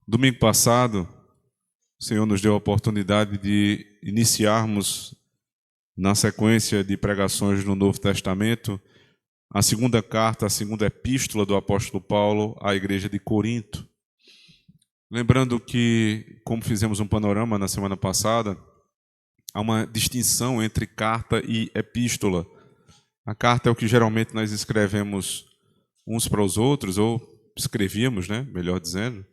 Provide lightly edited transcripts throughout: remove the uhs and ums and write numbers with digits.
Domingo passado, o Senhor nos deu a oportunidade de iniciarmos, na sequência de pregações no Novo Testamento, a segunda carta, a segunda epístola do apóstolo Paulo à igreja de Corinto. Lembrando que, como fizemos um panorama na semana passada, há uma distinção entre carta e epístola. A carta é o que geralmente nós escrevemos uns para os outros, ou escrevíamos, melhor dizendo.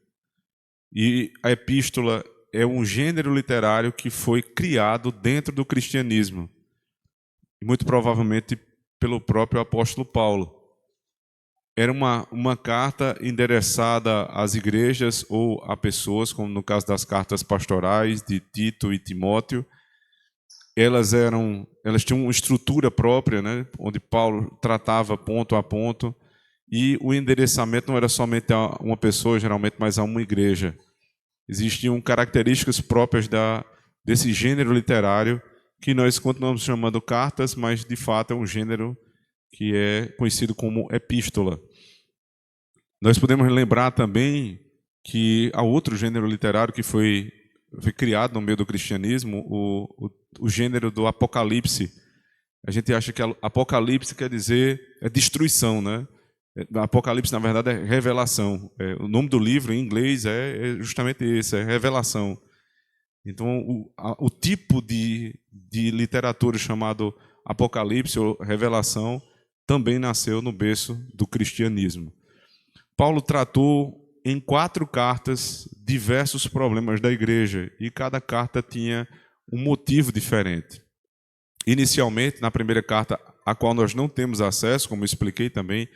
E a epístola é um gênero literário que foi criado dentro do cristianismo, muito provavelmente pelo próprio apóstolo Paulo. Era uma carta endereçada às igrejas ou a pessoas, como no caso das cartas pastorais de Tito e Timóteo. Elas tinham uma estrutura própria, onde Paulo tratava ponto a ponto, e o endereçamento não era somente a uma pessoa, geralmente, mas a uma igreja. Existiam características próprias desse gênero literário que nós continuamos chamando cartas, mas de fato é um gênero que é conhecido como epístola. Nós podemos lembrar também que há outro gênero literário que foi criado no meio do cristianismo, o gênero do Apocalipse. A gente acha que Apocalipse quer dizer destruição, Apocalipse, na verdade, é revelação. O nome do livro, em inglês, é justamente esse, é revelação. Então, o tipo de literatura chamado Apocalipse ou revelação também nasceu no berço do cristianismo. Paulo tratou em 4 cartas diversos problemas da igreja, e cada carta tinha um motivo diferente. Inicialmente, na primeira carta, a qual nós não temos acesso, como eu expliquei também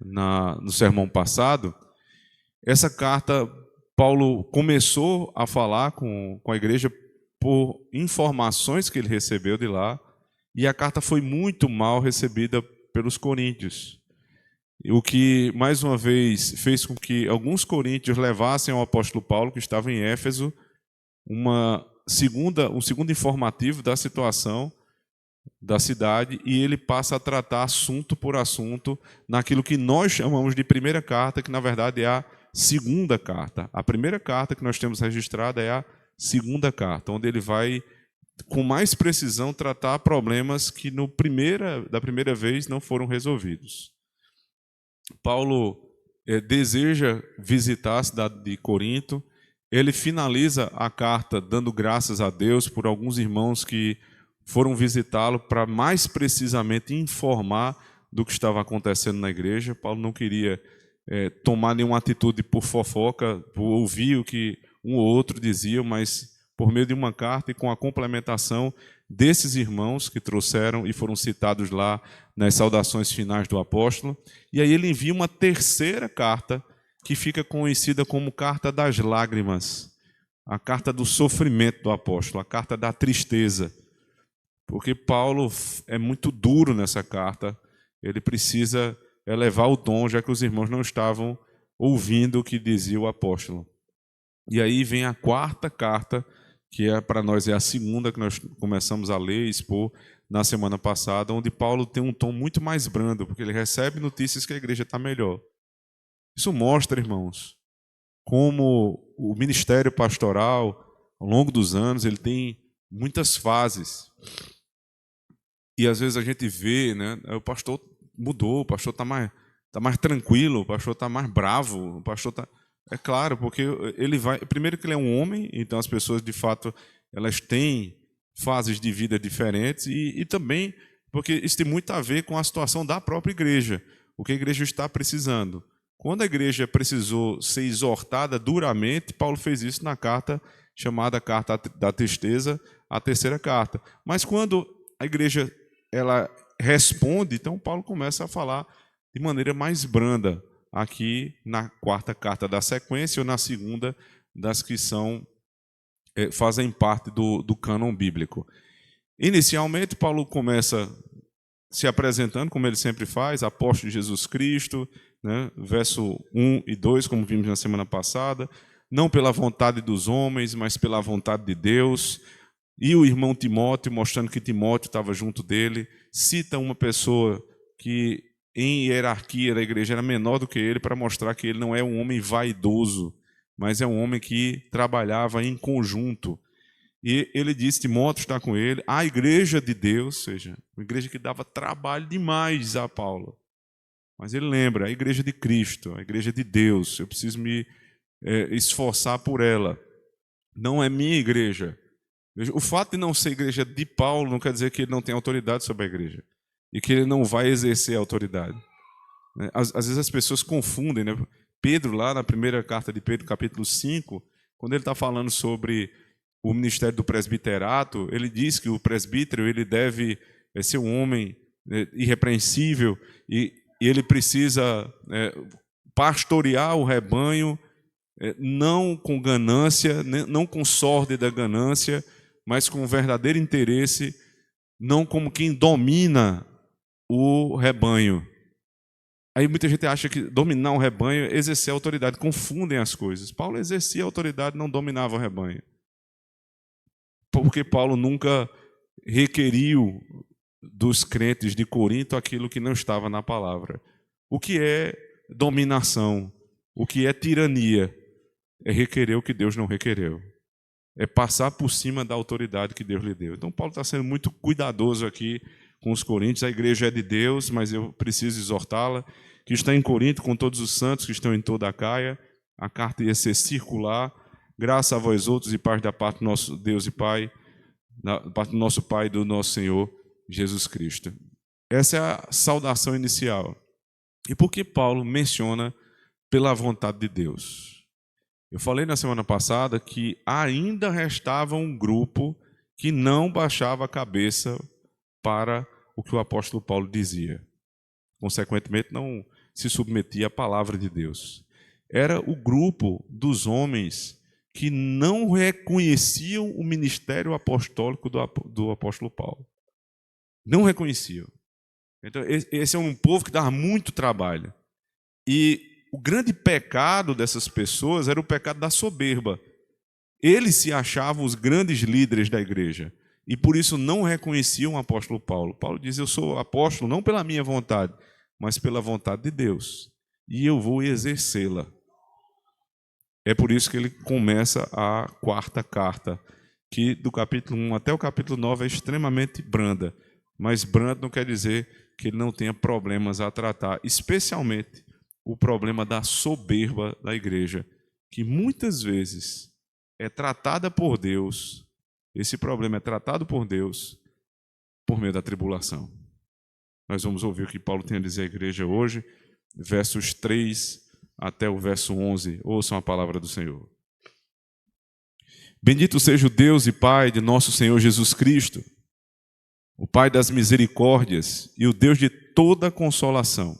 no sermão passado, essa carta, Paulo começou a falar com a igreja por informações que ele recebeu de lá, e a carta foi muito mal recebida pelos coríntios. O que, mais uma vez, fez com que alguns coríntios levassem ao apóstolo Paulo, que estava em Éfeso, um segundo informativo da situação da cidade, e ele passa a tratar assunto por assunto naquilo que nós chamamos de primeira carta, que na verdade é a segunda carta. A primeira carta que nós temos registrada é a segunda carta, onde ele vai, com mais precisão, tratar problemas que da primeira vez não foram resolvidos. Paulo deseja visitar a cidade de Corinto. Ele finaliza a carta dando graças a Deus por alguns irmãos que foram visitá-lo para mais precisamente informar do que estava acontecendo na igreja. Paulo não queria tomar nenhuma atitude por fofoca, por ouvir o que um ou outro dizia, mas por meio de uma carta e com a complementação desses irmãos que trouxeram e foram citados lá nas saudações finais do apóstolo. E aí ele envia uma terceira carta, que fica conhecida como carta das lágrimas, a carta do sofrimento do apóstolo, a carta da tristeza. Porque Paulo é muito duro nessa carta, ele precisa elevar o tom, já que os irmãos não estavam ouvindo o que dizia o apóstolo. E aí vem a quarta carta, que para nós é a segunda que nós começamos a ler e expor na semana passada, onde Paulo tem um tom muito mais brando, porque ele recebe notícias que a igreja está melhor. Isso mostra, irmãos, como o ministério pastoral, ao longo dos anos, ele tem muitas fases. E às vezes a gente vê, o pastor mudou, o pastor está mais tranquilo, o pastor está mais bravo, o pastor está... É claro, porque ele vai... Primeiro que ele é um homem, então as pessoas, de fato, elas têm fases de vida diferentes, e também porque isso tem muito a ver com a situação da própria igreja, o que a igreja está precisando. Quando a igreja precisou ser exortada duramente, Paulo fez isso na carta chamada Carta da Tristeza, a terceira carta. Mas quando a igreja ela responde, então Paulo começa a falar de maneira mais branda, aqui na quarta carta da sequência, ou na segunda das que fazem parte do cânon bíblico. Inicialmente, Paulo começa se apresentando, como ele sempre faz, apóstolo de Jesus Cristo, verso 1 e 2, como vimos na semana passada, não pela vontade dos homens, mas pela vontade de Deus. E o irmão Timóteo, mostrando que Timóteo estava junto dele, cita uma pessoa que em hierarquia da igreja era menor do que ele, para mostrar que ele não é um homem vaidoso, mas é um homem que trabalhava em conjunto. E ele disse, Timóteo está com ele, a igreja de Deus, ou seja, uma igreja que dava trabalho demais a Paulo. Mas ele lembra, a igreja de Cristo, a igreja de Deus, eu preciso me esforçar por ela. Não é minha igreja. O fato de não ser igreja de Paulo não quer dizer que ele não tem autoridade sobre a igreja e que ele não vai exercer a autoridade. Às vezes as pessoas confundem, né? Pedro, lá na primeira carta de Pedro, capítulo 5, quando ele está falando sobre o ministério do presbiterato, ele diz que o presbítero ele deve ser um homem irrepreensível e ele precisa pastorear o rebanho, não com ganância, não com sorte da ganância, mas com verdadeiro interesse, não como quem domina o rebanho. Aí muita gente acha que dominar um rebanho é exercer a autoridade, confundem as coisas. Paulo exercia a autoridade, não dominava o rebanho. Porque Paulo nunca requeriu dos crentes de Corinto aquilo que não estava na palavra. O que é dominação? O que é tirania? É requerer o que Deus não requereu. É passar por cima da autoridade que Deus lhe deu. Então Paulo está sendo muito cuidadoso aqui com os coríntios. A igreja é de Deus, mas eu preciso exortá-la, que está em Corinto com todos os santos que estão em toda a Caia. A carta ia ser circular. Graça a vós outros e paz da parte do nosso Deus e Pai, da parte do nosso Pai e do nosso Senhor Jesus Cristo. Essa é a saudação inicial. E por que Paulo menciona pela vontade de Deus? Eu falei na semana passada que ainda restava um grupo que não baixava a cabeça para o que o apóstolo Paulo dizia. Consequentemente, não se submetia à palavra de Deus. Era o grupo dos homens que não reconheciam o ministério apostólico do apóstolo Paulo. Não reconheciam. Então, esse é um povo que dava muito trabalho. E o grande pecado dessas pessoas era o pecado da soberba. Eles se achavam os grandes líderes da igreja e por isso não reconheciam o apóstolo Paulo. Paulo diz, eu sou apóstolo não pela minha vontade, mas pela vontade de Deus. E eu vou exercê-la. É por isso que ele começa a quarta carta, que do capítulo 1 até o capítulo 9 é extremamente branda. Mas brando não quer dizer que ele não tenha problemas a tratar, especialmente o problema da soberba da igreja, que muitas vezes é tratada por Deus, esse problema é tratado por Deus por meio da tribulação. Nós vamos ouvir o que Paulo tem a dizer à igreja hoje, versos 3 até o verso 11. Ouçam a palavra do Senhor. Bendito seja o Deus e Pai de nosso Senhor Jesus Cristo, o Pai das misericórdias e o Deus de toda consolação,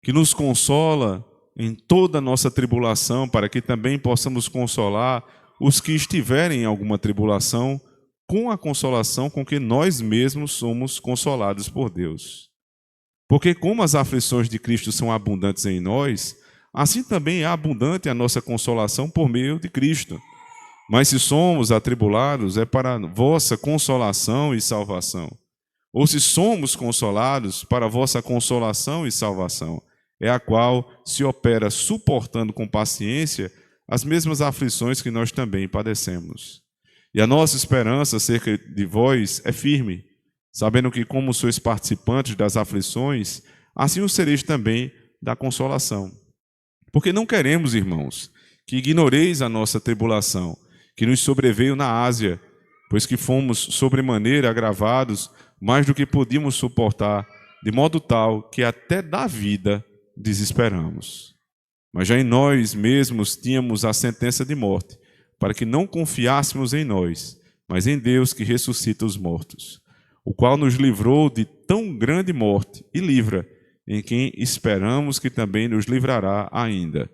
que nos consola em toda a nossa tribulação, para que também possamos consolar os que estiverem em alguma tribulação, com a consolação com que nós mesmos somos consolados por Deus. Porque como as aflições de Cristo são abundantes em nós, assim também é abundante a nossa consolação por meio de Cristo. Mas se somos atribulados, é para a vossa consolação e salvação. Ou se somos consolados, para a vossa consolação e salvação, é a qual se opera suportando com paciência as mesmas aflições que nós também padecemos. E a nossa esperança acerca de vós é firme, sabendo que como sois participantes das aflições, assim o sereis também da consolação. Porque não queremos, irmãos, que ignoreis a nossa tribulação, que nos sobreveio na Ásia, pois que fomos sobremaneira agravados, mais do que podíamos suportar, de modo tal que até da vida desesperamos. Mas já em nós mesmos tínhamos a sentença de morte, para que não confiássemos em nós, mas em Deus que ressuscita os mortos, o qual nos livrou de tão grande morte e livra, em quem esperamos que também nos livrará ainda,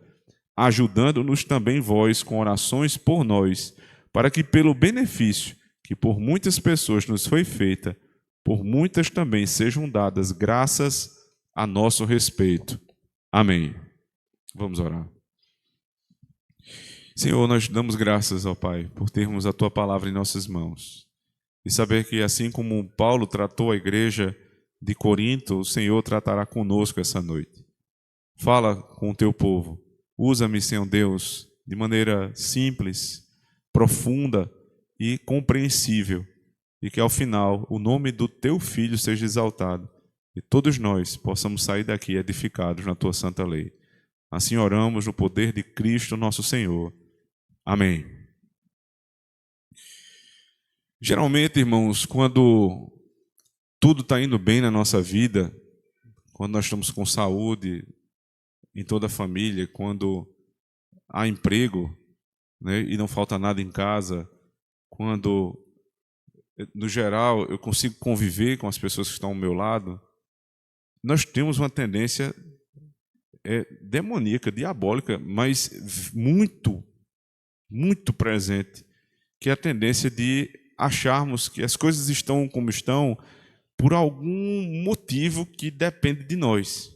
ajudando-nos também vós com orações por nós, para que pelo benefício que por muitas pessoas nos foi feita, por muitas também sejam dadas graças a nosso respeito. Amém. Vamos orar. Senhor, nós damos graças ao Pai por termos a Tua palavra em nossas mãos e saber que assim como Paulo tratou a igreja de Corinto, o Senhor tratará conosco essa noite. Fala com o Teu povo, Usa-me, Senhor Deus, de maneira simples, profunda e compreensível, e que ao final o nome do teu Filho seja exaltado e todos nós possamos sair daqui edificados na tua santa lei. Assim oramos no poder de Cristo nosso Senhor. Amém. Geralmente, irmãos, quando tudo está indo bem na nossa vida, quando nós estamos com saúde em toda a família, quando há emprego, né, e não falta nada em casa, quando, no geral, eu consigo conviver com as pessoas que estão ao meu lado, nós temos uma tendência demoníaca, diabólica, mas muito, muito presente, que é a tendência de acharmos que as coisas estão como estão por algum motivo que depende de nós.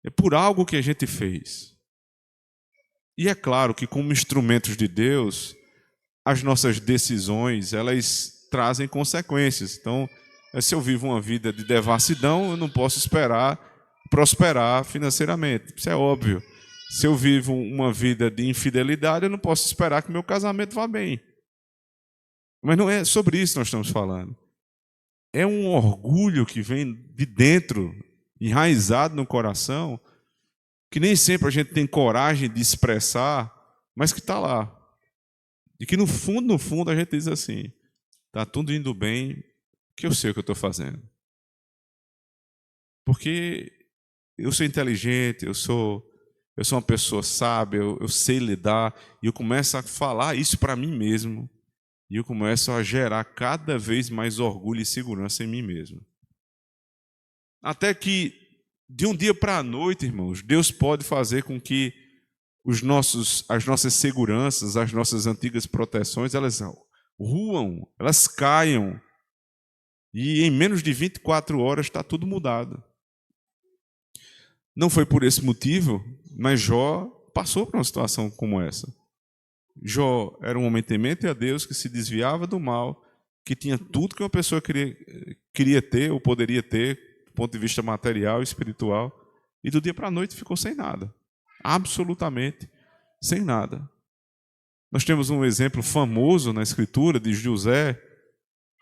É por algo que a gente fez. E é claro que, como instrumentos de Deus, as nossas decisões, elas trazem consequências. Então, se eu vivo uma vida de devassidão, eu não posso esperar prosperar financeiramente. Isso é óbvio. Se eu vivo uma vida de infidelidade, eu não posso esperar que meu casamento vá bem. Mas não é sobre isso que nós estamos falando. É um orgulho que vem de dentro, enraizado no coração, que nem sempre a gente tem coragem de expressar, mas que está lá. E que no fundo, a gente diz assim: está tudo indo bem, que eu sei o que eu estou fazendo. Porque eu sou inteligente, eu sou uma pessoa sábia, eu sei lidar, e eu começo a falar isso para mim mesmo, e eu começo a gerar cada vez mais orgulho e segurança em mim mesmo. Até que, de um dia para a noite, irmãos, Deus pode fazer com que as nossas seguranças, as nossas antigas proteções, elas ruam, elas caiam, e em menos de 24 horas está tudo mudado. Não foi por esse motivo, mas Jó passou por uma situação como essa. Jó era um homem temente a Deus, que se desviava do mal, que tinha tudo que uma pessoa queria ter ou poderia ter, do ponto de vista material e espiritual, e do dia para a noite ficou sem nada. Absolutamente sem nada. Nós temos um exemplo famoso na Escritura de José,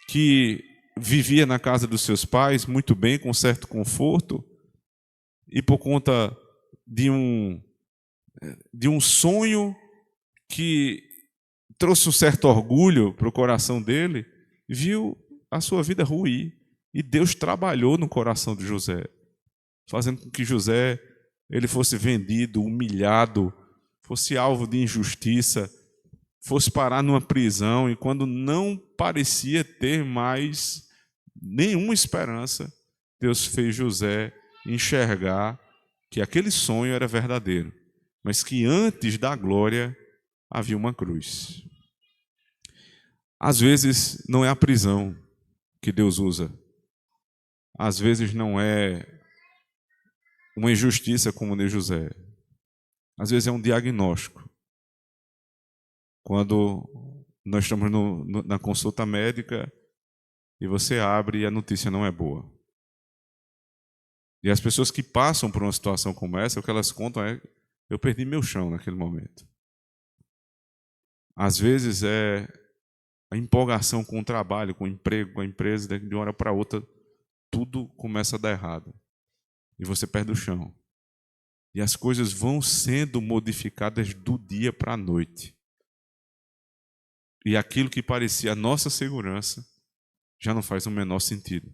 que vivia na casa dos seus pais muito bem, com certo conforto, e por conta de um sonho que trouxe um certo orgulho para o coração dele, viu a sua vida ruir. E Deus trabalhou no coração de José, fazendo com que José ele fosse vendido, humilhado, fosse alvo de injustiça, fosse parar numa prisão, e quando não parecia ter mais nenhuma esperança, Deus fez José enxergar que aquele sonho era verdadeiro, mas que antes da glória havia uma cruz. Às vezes não é a prisão que Deus usa. Às vezes não é uma injustiça como de José. Às vezes é um diagnóstico. Quando nós estamos na consulta médica e você abre e a notícia não é boa. E as pessoas que passam por uma situação como essa, o que elas contam é: eu perdi meu chão naquele momento. Às vezes é a empolgação com o trabalho, com o emprego, com a empresa, de uma hora para outra, tudo começa a dar errado. E você perde o chão. E as coisas vão sendo modificadas do dia para a noite. E aquilo que parecia a nossa segurança já não faz o menor sentido.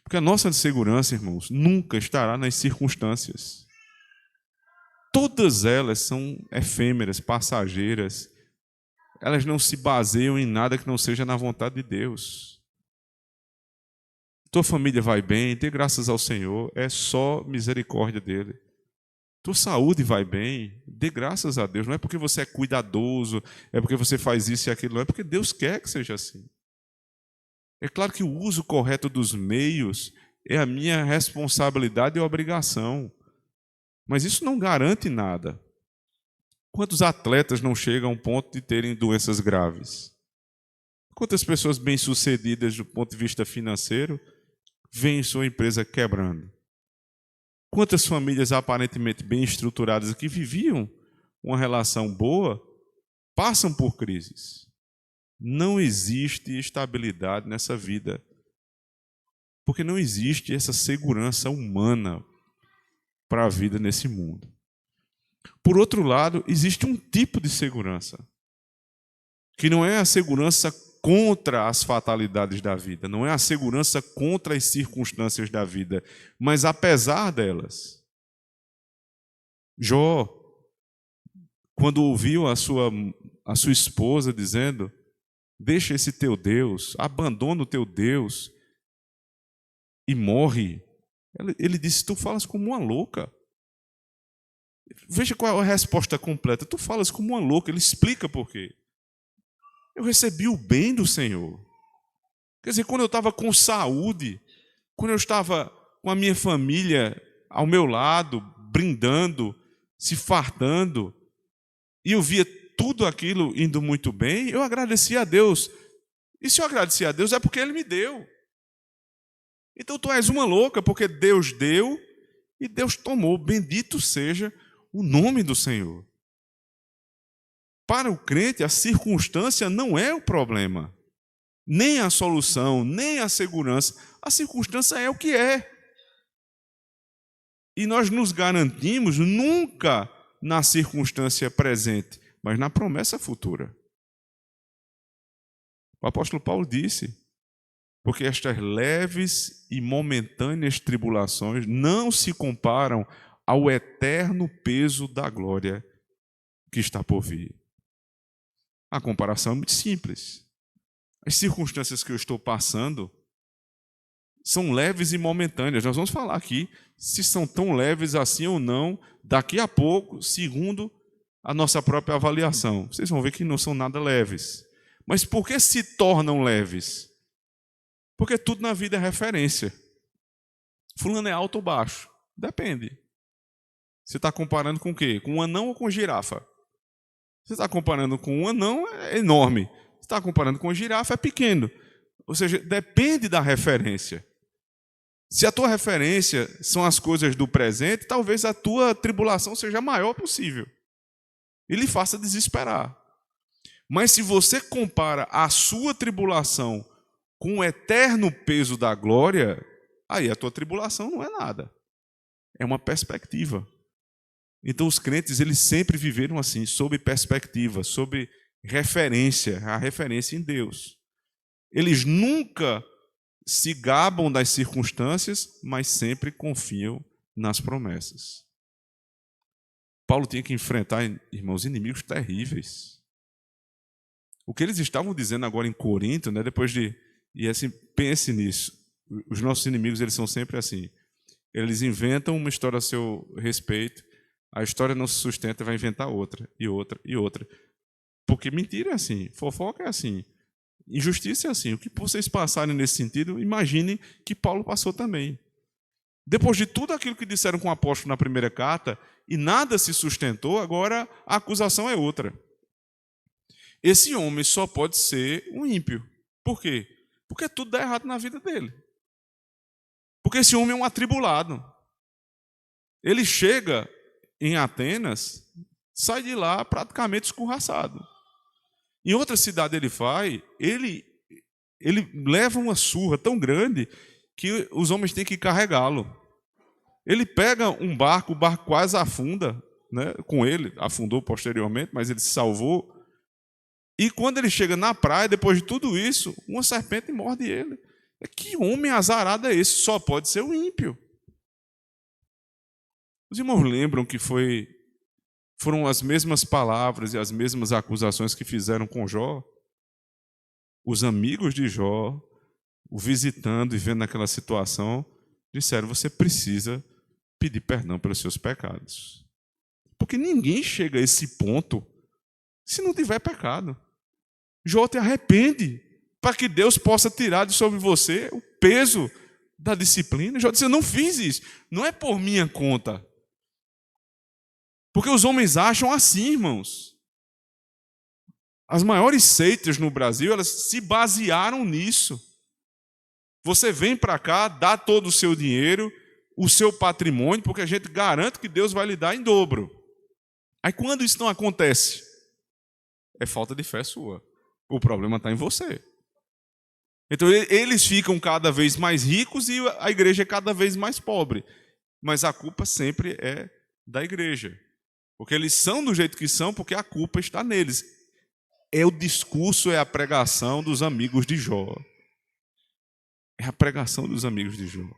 Porque a nossa segurança, irmãos, nunca estará nas circunstâncias. Todas elas são efêmeras, passageiras. Elas não se baseiam em nada que não seja na vontade de Deus. Tua família vai bem, dê graças ao Senhor, é só misericórdia dele. Tua saúde vai bem, dê graças a Deus. Não é porque você é cuidadoso, é porque você faz isso e aquilo, não é porque Deus quer que seja assim. É claro que o uso correto dos meios é a minha responsabilidade e obrigação, mas isso não garante nada. Quantos atletas não chegam ao ponto de terem doenças graves? Quantas pessoas bem-sucedidas do ponto de vista financeiro veem sua empresa quebrando? Quantas famílias aparentemente bem estruturadas que viviam uma relação boa passam por crises? Não existe estabilidade nessa vida, porque não existe essa segurança humana para a vida nesse mundo. Por outro lado, existe um tipo de segurança, que não é a segurança contra as fatalidades da vida, não é a segurança contra as circunstâncias da vida, mas apesar delas. Jó, quando ouviu a sua esposa dizendo: deixa esse teu Deus, abandona o teu Deus e morre, ele disse: tu falas como uma louca. Veja qual é a resposta completa. Tu falas como uma louca. Ele explica por quê. Eu recebi o bem do Senhor. Quer dizer, quando eu estava com saúde, quando eu estava com a minha família ao meu lado, brindando, se fartando, e eu via tudo aquilo indo muito bem, eu agradecia a Deus. E se eu agradecia a Deus é porque Ele me deu. Então tu és uma louca, porque Deus deu e Deus tomou. Bendito seja o nome do Senhor. Para o crente, a circunstância não é o problema, nem a solução, nem a segurança. A circunstância é o que é. E nós nos garantimos nunca na circunstância presente, mas na promessa futura. O apóstolo Paulo disse: porque estas leves e momentâneas tribulações não se comparam ao eterno peso da glória que está por vir. A comparação é muito simples. As circunstâncias que eu estou passando são leves e momentâneas. Nós vamos falar aqui se são tão leves assim ou não, daqui a pouco, segundo a nossa própria avaliação. Vocês vão ver que não são nada leves. Mas por que se tornam leves? Porque tudo na vida é referência. Fulano é alto ou baixo? Depende. Você está comparando com o quê? Com um anão ou com girafa? Você está comparando com um anão, é enorme. Você está comparando com uma girafa, é pequeno. Ou seja, depende da referência. Se a tua referência são as coisas do presente, talvez a tua tribulação seja a maior possível. E lhe faça desesperar. Mas se você compara a sua tribulação com o eterno peso da glória, aí a tua tribulação não é nada. É uma perspectiva. Então os crentes, eles sempre viveram assim, sob perspectiva, sob referência, a referência em Deus. Eles nunca se gabam das circunstâncias, mas sempre confiam nas promessas. Paulo tinha que enfrentar, irmãos, inimigos terríveis. O que eles estavam dizendo agora em Corinto, né, depois de... E assim, pense nisso. Os nossos inimigos, eles são sempre assim. Eles inventam uma história a seu respeito, a história não se sustenta, vai inventar outra, e outra, e outra. Porque mentira é assim, fofoca é assim, injustiça é assim. O que vocês passarem nesse sentido, imagine que Paulo passou também. Depois de tudo aquilo que disseram com o apóstolo na primeira carta, e nada se sustentou, agora a acusação é outra. Esse homem só pode ser um ímpio. Por quê? Porque tudo dá errado na vida dele. Porque esse homem é um atribulado. Ele chega em Atenas, sai de lá praticamente escorraçado. Em outra cidade ele leva uma surra tão grande que os homens têm que carregá-lo. Ele pega um barco, o barco quase afunda, né, com ele, afundou posteriormente, mas ele se salvou. E quando ele chega na praia, depois de tudo isso, uma serpente morde ele. Que homem azarado é esse? Só pode ser o ímpio. Os irmãos lembram que foram as mesmas palavras e as mesmas acusações que fizeram com Jó? Os amigos de Jó, o visitando e vendo aquela situação, disseram: você precisa pedir perdão pelos seus pecados. Porque ninguém chega a esse ponto se não tiver pecado. Jó, te arrepende, para que Deus possa tirar de sobre você o peso da disciplina. Jó disse: eu não fiz isso, não é por minha conta. Porque os homens acham assim, irmãos. As maiores seitas no Brasil, elas se basearam nisso. Você vem para cá, dá todo o seu dinheiro, o seu patrimônio, porque a gente garante que Deus vai lhe dar em dobro. Aí quando isso não acontece, é falta de fé sua. O problema está em você. Então eles ficam cada vez mais ricos e a igreja é cada vez mais pobre. Mas a culpa sempre é da igreja. Porque eles são do jeito que são, porque a culpa está neles. É o discurso, é a pregação dos amigos de Jó. É a pregação dos amigos de Jó.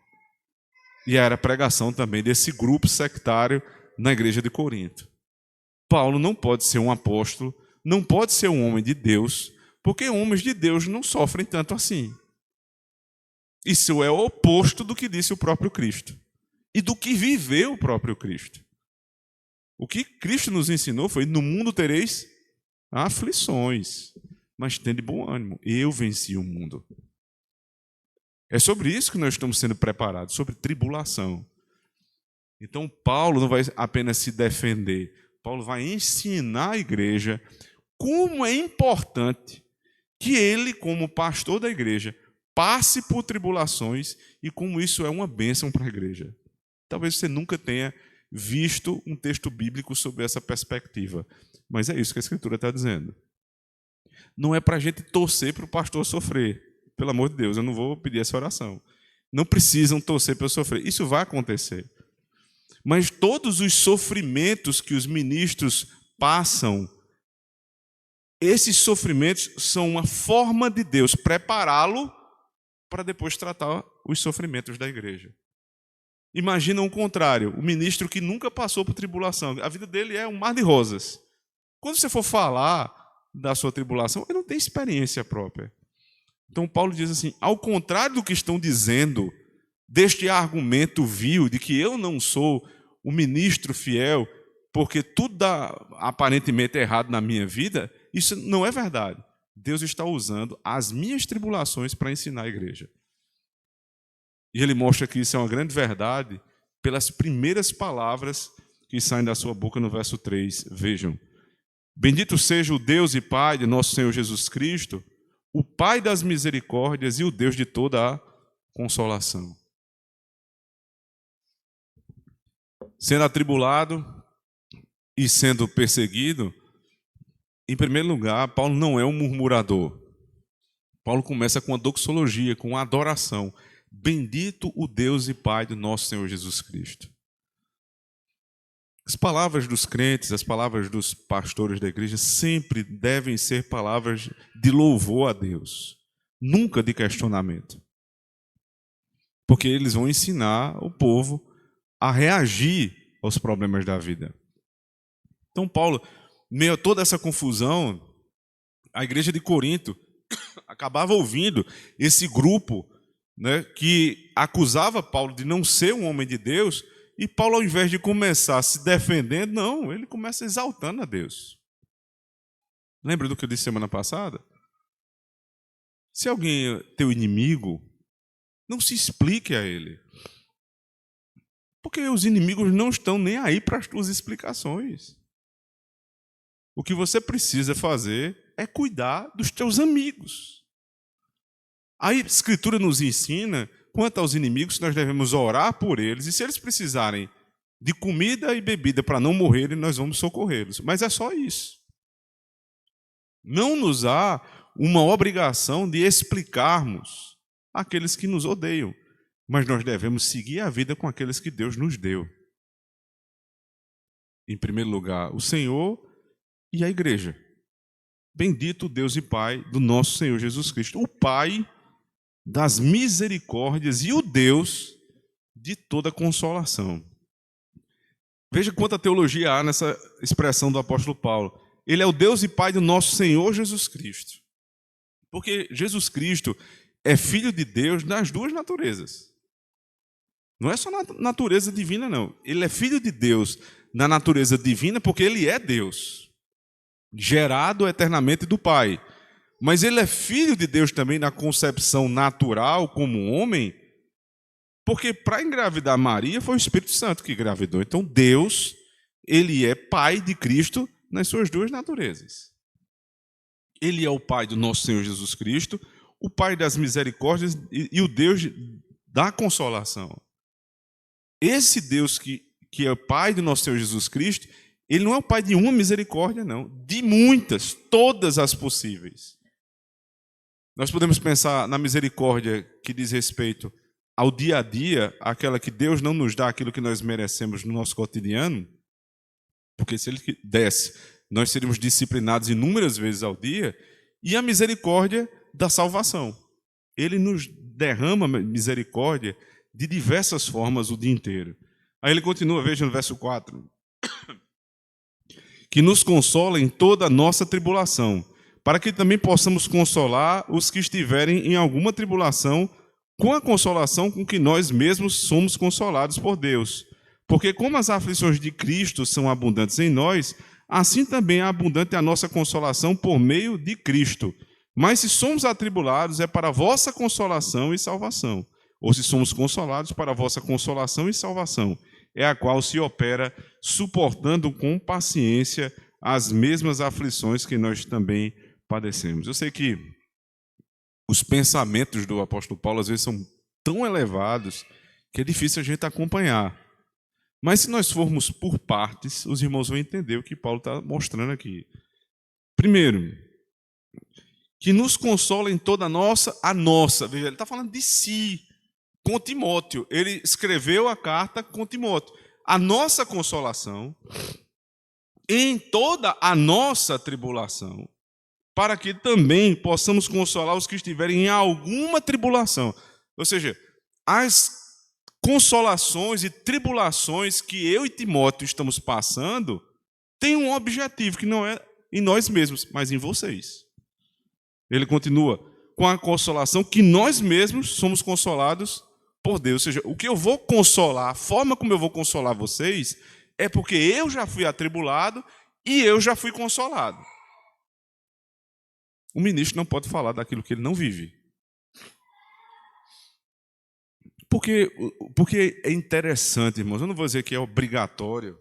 E era a pregação também desse grupo sectário na igreja de Corinto. Paulo não pode ser um apóstolo, não pode ser um homem de Deus, porque homens de Deus não sofrem tanto assim. Isso é o oposto do que disse o próprio Cristo e do que viveu o próprio Cristo. O que Cristo nos ensinou foi: no mundo tereis aflições, mas tende bom ânimo, eu venci o mundo. É sobre isso que nós estamos sendo preparados, sobre tribulação. Então Paulo não vai apenas se defender, Paulo vai ensinar a igreja como é importante que ele, como pastor da igreja, passe por tribulações e como isso é uma bênção para a igreja. Talvez você nunca tenha visto um texto bíblico sobre essa perspectiva, mas é isso que a Escritura está dizendo. Não é para a gente torcer para o pastor sofrer. Pelo amor de Deus, eu não vou pedir essa oração. Não precisam torcer para eu sofrer. Isso vai acontecer. Mas todos os sofrimentos que os ministros passam, esses sofrimentos são uma forma de Deus prepará-lo para depois tratar os sofrimentos da igreja. Imagina o contrário, o ministro que nunca passou por tribulação. A vida dele é um mar de rosas. Quando você for falar da sua tribulação, ele não tem experiência própria. Então Paulo diz assim: ao contrário do que estão dizendo, deste argumento vil de que eu não sou o ministro fiel, porque tudo dá aparentemente errado na minha vida, isso não é verdade. Deus está usando as minhas tribulações para ensinar a igreja. E ele mostra que isso é uma grande verdade pelas primeiras palavras que saem da sua boca no verso 3. Vejam: bendito seja o Deus e Pai de nosso Senhor Jesus Cristo, o Pai das misericórdias e o Deus de toda a consolação. Sendo atribulado e sendo perseguido, em primeiro lugar, Paulo não é um murmurador. Paulo começa com a doxologia, com a adoração. Bendito o Deus e Pai do nosso Senhor Jesus Cristo. As palavras dos crentes, as palavras dos pastores da igreja sempre devem ser palavras de louvor a Deus, nunca de questionamento. Porque eles vão ensinar o povo a reagir aos problemas da vida. Então Paulo, meio a toda essa confusão, a igreja de Corinto acabava ouvindo esse grupo, né, que acusava Paulo de não ser um homem de Deus. E Paulo, ao invés de começar se defendendo, não, ele começa exaltando a Deus. Lembra do que eu disse semana passada? Se alguém é teu inimigo, não se explique a ele. Porque os inimigos não estão nem aí para as tuas explicações. O que você precisa fazer é cuidar dos teus amigos. A Escritura nos ensina, quanto aos inimigos, nós devemos orar por eles, e se eles precisarem de comida e bebida para não morrerem, nós vamos socorrê-los. Mas é só isso. Não nos há uma obrigação de explicarmos àqueles que nos odeiam, mas nós devemos seguir a vida com aqueles que Deus nos deu. Em primeiro lugar, o Senhor e a igreja. Bendito Deus e Pai do nosso Senhor Jesus Cristo, o Pai das misericórdias e o Deus de toda consolação. Veja quanta teologia há nessa expressão do apóstolo Paulo. Ele é o Deus e Pai do nosso Senhor Jesus Cristo. Porque Jesus Cristo é filho de Deus nas duas naturezas. Não é só na natureza divina, não. Ele é filho de Deus na natureza divina porque ele é Deus, gerado eternamente do Pai. Mas ele é filho de Deus também na concepção natural, como homem, porque para engravidar Maria foi o Espírito Santo que engravidou. Então Deus, ele é Pai de Cristo nas suas duas naturezas. Ele é o Pai do nosso Senhor Jesus Cristo, o Pai das misericórdias e o Deus da consolação. esse Deus que é o Pai do nosso Senhor Jesus Cristo, ele não é o Pai de uma misericórdia, não, de muitas, todas as possíveis. Nós podemos pensar na misericórdia que diz respeito ao dia a dia, aquela que Deus não nos dá aquilo que nós merecemos no nosso cotidiano, porque se Ele desse, nós seríamos disciplinados inúmeras vezes ao dia, e a misericórdia da salvação. Ele nos derrama misericórdia de diversas formas o dia inteiro. Aí ele continua, veja no verso 4. Que nos consola em toda a nossa tribulação, para que também possamos consolar os que estiverem em alguma tribulação, com a consolação com que nós mesmos somos consolados por Deus. Porque como as aflições de Cristo são abundantes em nós, assim também é abundante a nossa consolação por meio de Cristo. Mas se somos atribulados, é para a vossa consolação e salvação. Ou se somos consolados, para a vossa consolação e salvação, é a qual se opera suportando com paciência as mesmas aflições que nós também padecemos. Eu sei que os pensamentos do apóstolo Paulo às vezes são tão elevados que é difícil a gente acompanhar. Mas se nós formos por partes, os irmãos vão entender o que Paulo está mostrando aqui. Primeiro, que nos consola em toda a nossa. Veja, ele está falando de si, com Timóteo. Ele escreveu a carta com Timóteo. A nossa consolação em toda a nossa tribulação, para que também possamos consolar os que estiverem em alguma tribulação. Ou seja, as consolações e tribulações que eu e Timóteo estamos passando têm um objetivo que não é em nós mesmos, mas em vocês. Ele continua com a consolação que nós mesmos somos consolados por Deus. Ou seja, o que eu vou consolar, a forma como eu vou consolar vocês, é porque eu já fui atribulado e eu já fui consolado. O ministro não pode falar daquilo que ele não vive. Porque é interessante, irmãos. Eu não vou dizer que é obrigatório.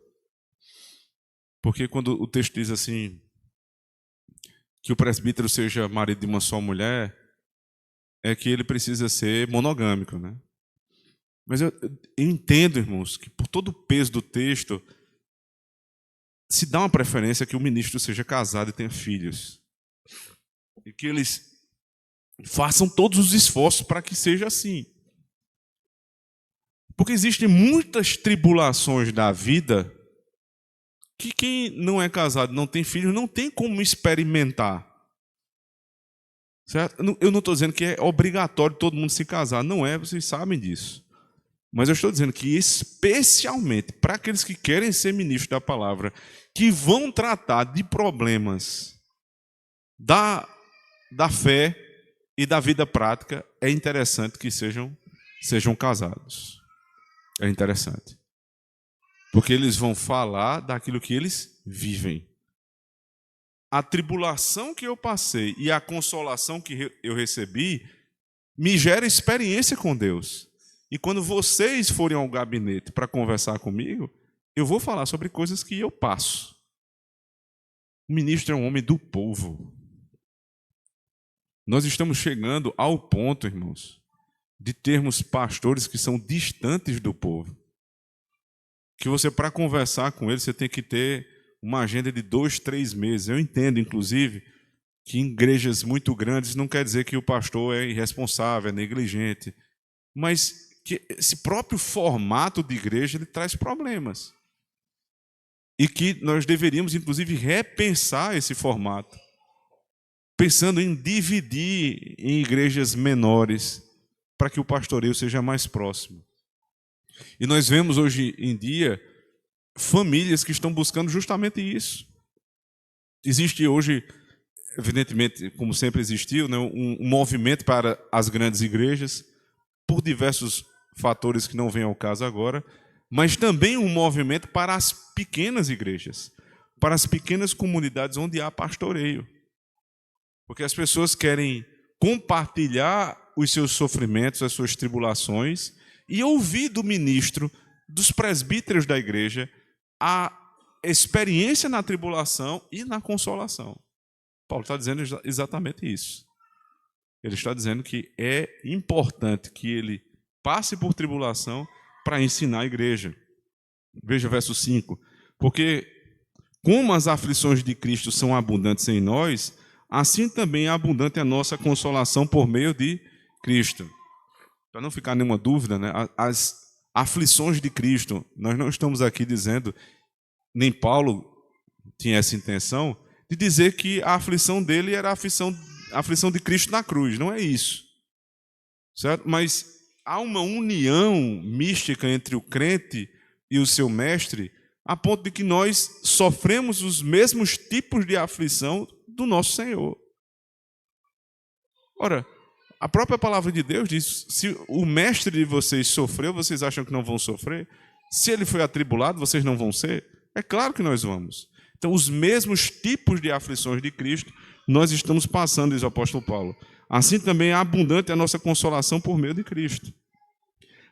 Porque quando o texto diz assim, que o presbítero seja marido de uma só mulher, é que ele precisa ser monogâmico, né? Mas eu entendo, irmãos, que por todo o peso do texto, se dá uma preferência que o ministro seja casado e tenha filhos. E que eles façam todos os esforços para que seja assim. Porque existem muitas tribulações da vida que quem não é casado, não tem filhos, não tem como experimentar. Certo? Eu não estou dizendo que é obrigatório todo mundo se casar. Não é, vocês sabem disso. Mas eu estou dizendo que especialmente para aqueles que querem ser ministros da palavra, que vão tratar de problemas da fé e da vida prática, é interessante que sejam casados. É interessante. Porque eles vão falar daquilo que eles vivem. A tribulação que eu passei e a consolação que eu recebi me gera experiência com Deus. E quando vocês forem ao gabinete para conversar comigo, eu vou falar sobre coisas que eu passo. O ministro é um homem do povo. Nós estamos chegando ao ponto, irmãos, de termos pastores que são distantes do povo. Que você, para conversar com eles, você tem que ter uma agenda de 2, 3 meses. Eu entendo, inclusive, que em igrejas muito grandes não quer dizer que o pastor é irresponsável, é negligente. Mas que esse próprio formato de igreja ele traz problemas. E que nós deveríamos, inclusive, repensar esse formato. Pensando em dividir em igrejas menores, para que o pastoreio seja mais próximo. E nós vemos hoje em dia famílias que estão buscando justamente isso. Existe hoje, evidentemente, como sempre existiu, né, um movimento para as grandes igrejas, por diversos fatores que não vêm ao caso agora, mas também um movimento para as pequenas igrejas, para as pequenas comunidades onde há pastoreio. Porque as pessoas querem compartilhar os seus sofrimentos, as suas tribulações, e ouvir do ministro, dos presbíteros da igreja, a experiência na tribulação e na consolação. Paulo está dizendo exatamente isso. Ele está dizendo que é importante que ele passe por tribulação para ensinar a igreja. Veja o verso 5. Porque como as aflições de Cristo são abundantes em nós, assim também é abundante a nossa consolação por meio de Cristo. Para não ficar nenhuma dúvida, né? As aflições de Cristo, nós não estamos aqui dizendo, nem Paulo tinha essa intenção, de dizer que a aflição dele era a aflição de Cristo na cruz. Não é isso. Certo? Mas há uma união mística entre o crente e o seu mestre, a ponto de que nós sofremos os mesmos tipos de aflição do nosso Senhor. Ora, a própria palavra de Deus diz, se o mestre de vocês sofreu, vocês acham que não vão sofrer? Se ele foi atribulado, vocês não vão ser? É claro que nós vamos. Então, os mesmos tipos de aflições de Cristo, nós estamos passando, diz o apóstolo Paulo. Assim também é abundante a nossa consolação por meio de Cristo.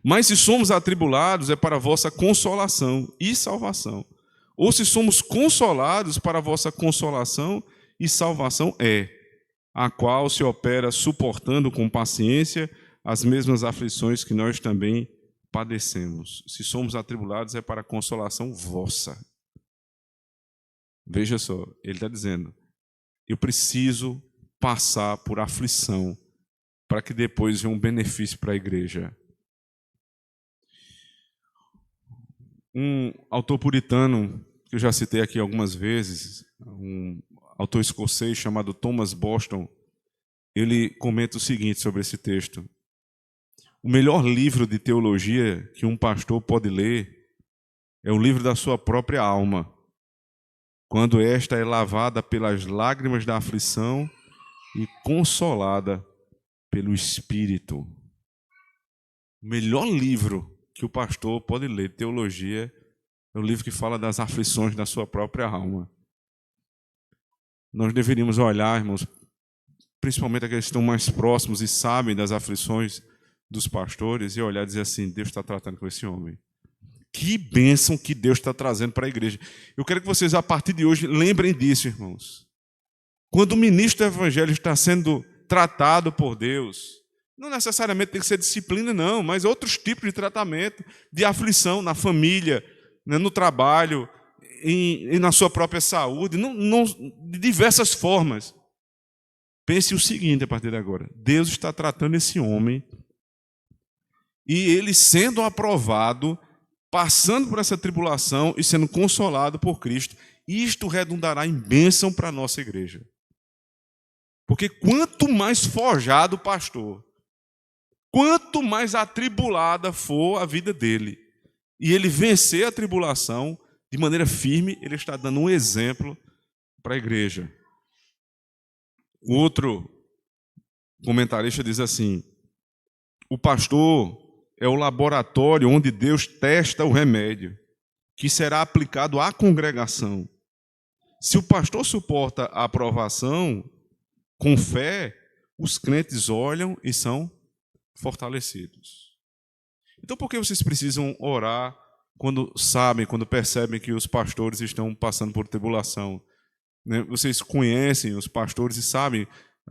Mas se somos atribulados, é para a vossa consolação e salvação. Ou se somos consolados, para a vossa consolação e salvação a qual se opera suportando com paciência as mesmas aflições que nós também padecemos. Se somos atribulados, é para a consolação vossa. Veja só, ele está dizendo, eu preciso passar por aflição para que depois venha um benefício para a igreja. Um autor puritano, que eu já citei aqui algumas vezes, um autor escocês chamado Thomas Boston, ele comenta o seguinte sobre esse texto. O melhor livro de teologia que um pastor pode ler é o livro da sua própria alma, quando esta é lavada pelas lágrimas da aflição e consolada pelo Espírito. O melhor livro que o pastor pode ler de teologia é o livro que fala das aflições da sua própria alma. Nós deveríamos olhar, irmãos, principalmente aqueles que estão mais próximos e sabem das aflições dos pastores, e olhar e dizer assim, Deus está tratando com esse homem. Que bênção que Deus está trazendo para a igreja. Eu quero que vocês, a partir de hoje, lembrem disso, irmãos. Quando o ministro do evangelho está sendo tratado por Deus, não necessariamente tem que ser disciplina, não, mas outros tipos de tratamento, de aflição na família, né, no trabalho, e na sua própria saúde, de diversas formas. Pense o seguinte a partir de agora. Deus está tratando esse homem e ele sendo aprovado, passando por essa tribulação e sendo consolado por Cristo, isto redundará em bênção para a nossa igreja. Porque quanto mais forjado o pastor, quanto mais atribulada for a vida dele, e ele vencer a tribulação de maneira firme, ele está dando um exemplo para a igreja. O outro comentarista diz assim, o pastor é o laboratório onde Deus testa o remédio, que será aplicado à congregação. Se o pastor suporta a aprovação com fé, os crentes olham e são fortalecidos. Então, por que vocês precisam orar quando percebem que os pastores estão passando por tribulação? Né? Vocês conhecem os pastores e sabem,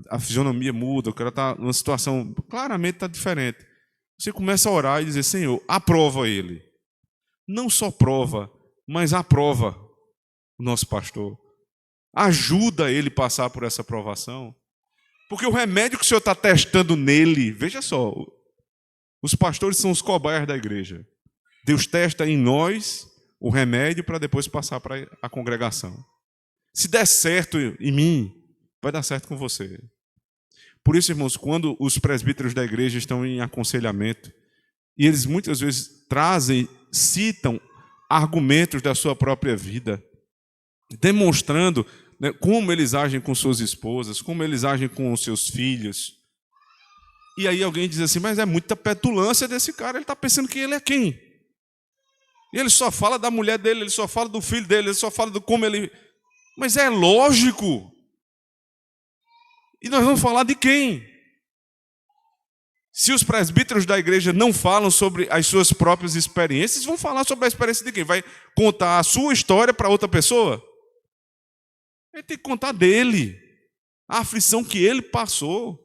a fisionomia muda, o cara está numa situação, claramente está diferente. Você começa a orar e dizer, Senhor, aprova ele. Não só prova, mas aprova o nosso pastor. Ajuda ele a passar por essa provação. Porque o remédio que o Senhor está testando nele, veja só, os pastores são os cobaias da igreja. Deus testa em nós o remédio para depois passar para a congregação. Se der certo em mim, vai dar certo com você. Por isso, irmãos, quando os presbíteros da igreja estão em aconselhamento, e eles muitas vezes citam argumentos da sua própria vida, demonstrando, né, como eles agem com suas esposas, como eles agem com os seus filhos. E aí alguém diz assim, mas é muita petulância desse cara, ele está pensando que ele é quem? E ele só fala da mulher dele, ele só fala do filho dele, ele só fala do como ele... Mas é lógico. E nós vamos falar de quem? Se os presbíteros da igreja não falam sobre as suas próprias experiências, vão falar sobre a experiência de quem? Vai contar a sua história para outra pessoa? Ele tem que contar dele, a aflição que ele passou,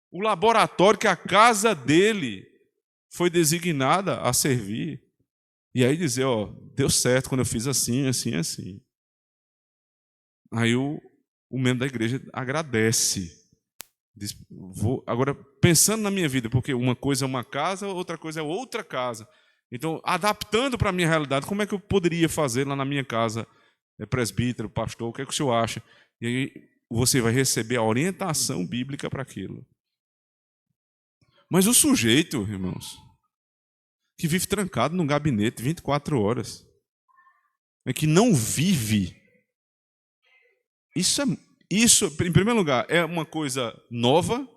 o laboratório que a casa dele foi designada a servir. E aí dizer, ó, deu certo quando eu fiz assim, assim, assim. Aí o membro da igreja agradece. Diz, agora, pensando na minha vida, porque uma coisa é uma casa, outra coisa é outra casa. Então, adaptando para a minha realidade, como é que eu poderia fazer lá na minha casa, presbítero, pastor, o que é que o senhor acha? E aí você vai receber a orientação bíblica para aquilo. Mas o sujeito, irmãos, que vive trancado num gabinete 24 horas, que não vive, isso, em primeiro lugar, é uma coisa nova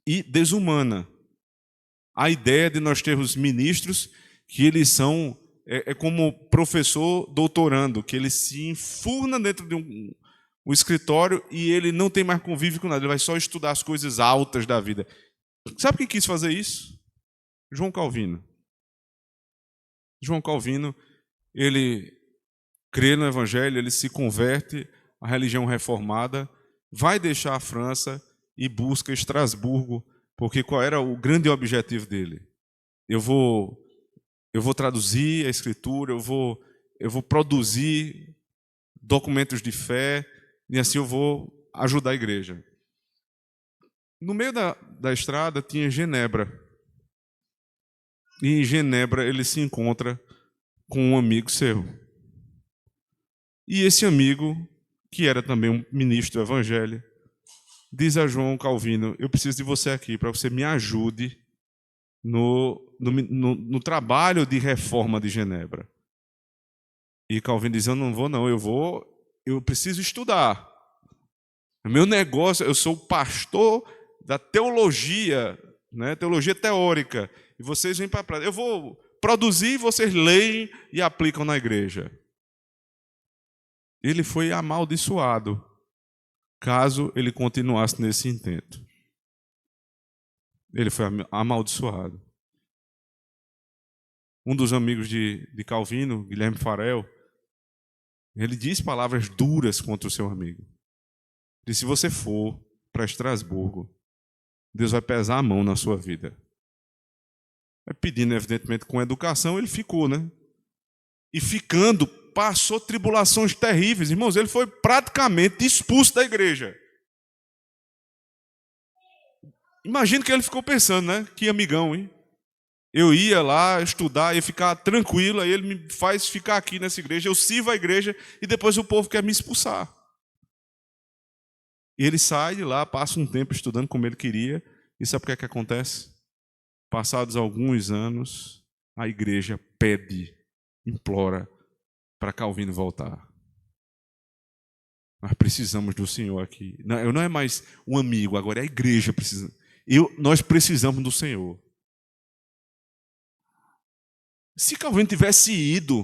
e desumana. A ideia de nós termos ministros que eles são, como professor doutorando, que ele se enfurna dentro de um escritório e ele não tem mais convívio com nada, ele vai só estudar as coisas altas da vida. Sabe quem quis fazer isso? João Calvino. João Calvino, ele crê no Evangelho, ele se converte à religião reformada, vai deixar a França e busca Estrasburgo, porque qual era o grande objetivo dele? Eu vou traduzir a Escritura, eu vou produzir documentos de fé, e assim eu vou ajudar a igreja. No meio da estrada tinha Genebra. E em Genebra ele se encontra com um amigo seu. E esse amigo, que era também um ministro do Evangelho, diz a João Calvino, eu preciso de você aqui para você me ajude no trabalho de reforma de Genebra. E Calvino diz, eu não vou não, eu preciso estudar. O meu negócio, eu sou pastor da teologia, né, teologia teórica, e vocês vêm para a prática. Eu vou produzir, vocês leem e aplicam na igreja. Ele foi amaldiçoado, caso ele continuasse nesse intento. Ele foi amaldiçoado. Um dos amigos de Calvino, Guilherme Farel, ele diz palavras duras contra o seu amigo. Diz, se você for para Estrasburgo, Deus vai pesar a mão na sua vida. Pedindo, evidentemente, com educação, ele ficou, né? E ficando, passou tribulações terríveis. Irmãos, ele foi praticamente expulso da igreja. Imagina que ele ficou pensando, né? Que amigão, hein? Eu ia lá estudar, ia ficar tranquilo, aí ele me faz ficar aqui nessa igreja, eu sirvo a igreja e depois o povo quer me expulsar. E ele sai de lá, passa um tempo estudando como ele queria, e sabe o que acontece? Passados alguns anos, a igreja pede, implora para Calvino voltar. Nós precisamos do Senhor aqui. Eu não é mais um amigo, agora é a igreja precisa. Nós precisamos do Senhor. Se Calvino tivesse ido,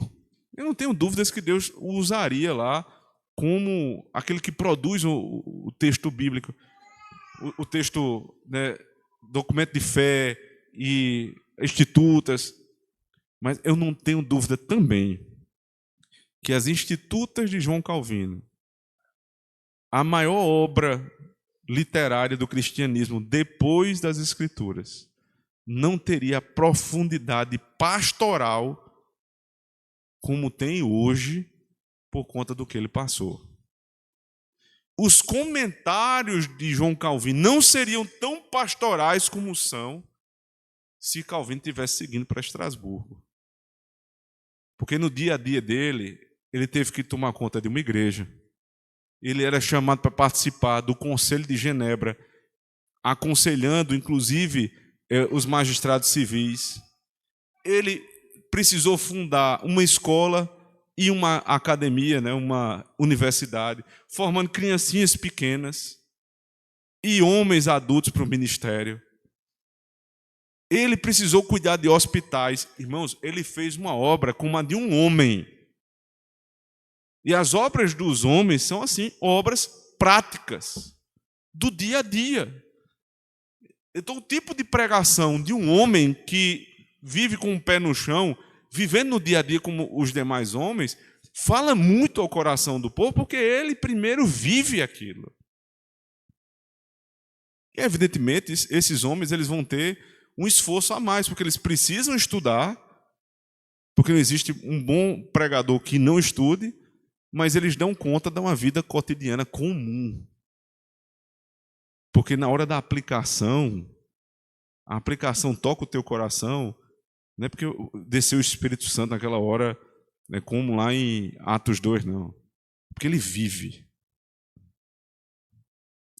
eu não tenho dúvidas que Deus o usaria lá como aquele que produz o texto bíblico, o texto, né, documento de fé e institutas. Mas eu não tenho dúvida também que as institutas de João Calvino, a maior obra literária do cristianismo depois das Escrituras, não teria a profundidade pastoral como tem hoje por conta do que ele passou. Os comentários de João Calvino não seriam tão pastorais como são se Calvino tivesse seguindo para Estrasburgo. Porque no dia a dia dele, ele teve que tomar conta de uma igreja. Ele era chamado para participar do Conselho de Genebra, aconselhando, inclusive, os magistrados civis. Ele precisou fundar uma escola e uma academia, né, uma universidade, formando criancinhas pequenas e homens adultos para o ministério. Ele precisou cuidar de hospitais. Irmãos, ele fez uma obra como a de um homem. E as obras dos homens são, assim, obras práticas, do dia a dia. Então, o tipo de pregação de um homem que vive com o pé no chão, vivendo no dia a dia como os demais homens, fala muito ao coração do povo, porque ele primeiro vive aquilo. E, evidentemente, esses homens eles vão ter um esforço a mais, porque eles precisam estudar, porque não existe um bom pregador que não estude, mas eles dão conta de uma vida cotidiana comum. Porque na hora da aplicação, a aplicação toca o teu coração, não é porque desceu o Espírito Santo naquela hora, né, como lá em Atos 2, não. Porque ele vive.